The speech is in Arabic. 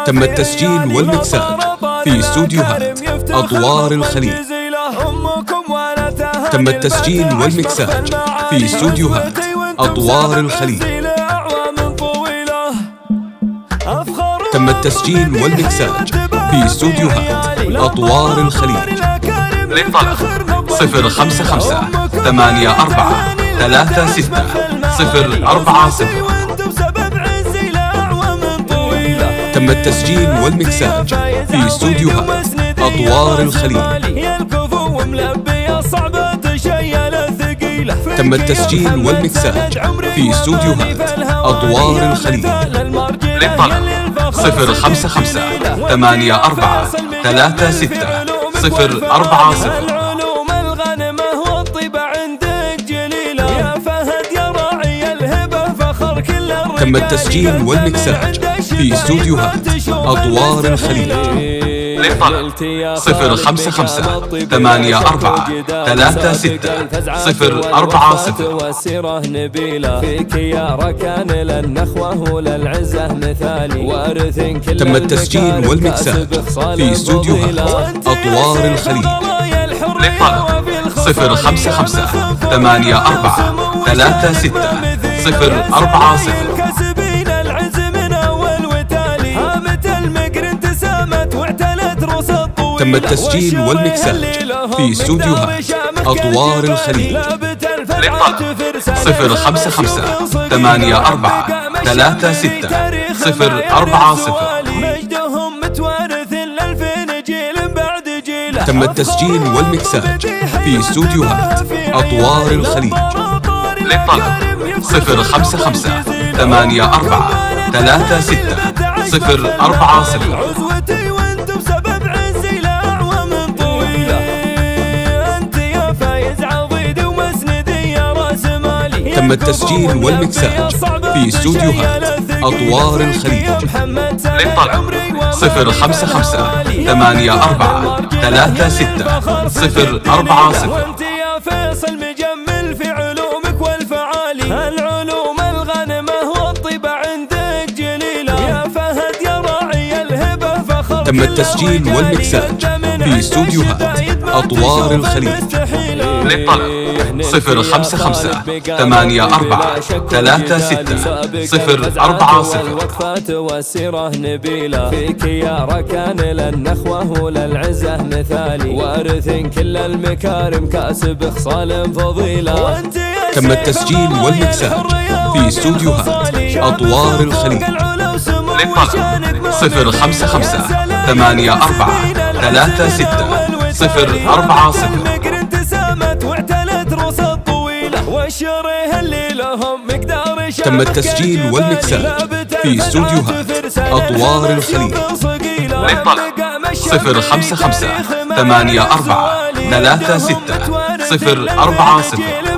تم التسجيل والمكساج في استوديوهات أطوار الخليج. تم التسجيل والمكساج في استوديوهات أطوار الخليج. تم التسجيل والمكساج في استوديوهات أطوار الخليج. للطلب 054-34-36-040. تم التسجيل والمكساج في استوديوهات أطوار الخليج. تم التسجيل والمكساج في استوديوهات أطوار الخليج. للطلب 055-84-36-040. تم التسجيل والمكساج في استوديوهات أطوار الخليج. للطلب 055-84-36-040. وسيرة نبيلة فيك يا ركان للنخوة وللعزة مثالي وارث كل. تم التسجيل والمكساج في استوديوهات أطوار الخليج. للطلب 055-84-36-040. تم التسجيل والمكساج في استوديوهات أطوار الخليج. للطلب 055-84-36-040. تم التسجيل والمكساج في استوديوهات أطوار الخليج. للطلب 055-84-36-040. تم التسجيل والمكساج في استوديوهات أطوار الخليج. للطلب 055-84-36-040. يا فيصل مجمل في علومك والفعالي العلوم الغنمة والطيبة عندك جليلة يا فهد يا راعي الهبة فخر. تم التسجيل والمكساج في استوديوهات أطوار الخليج. للطلب 055-84-36-040. وقفات وسيرة نبيلة فيك يا ركان للنخوة وللعزة مثالي وارث كل المكارم كاسب خصال فضيلة. تم التسجيل والمكساج في استوديوهات أطوار الخليج. للطلب 055-84-36-040. تم التسجيل والمكساج في استوديوهات أطوار الخليج. للطلب 055-84-36-040.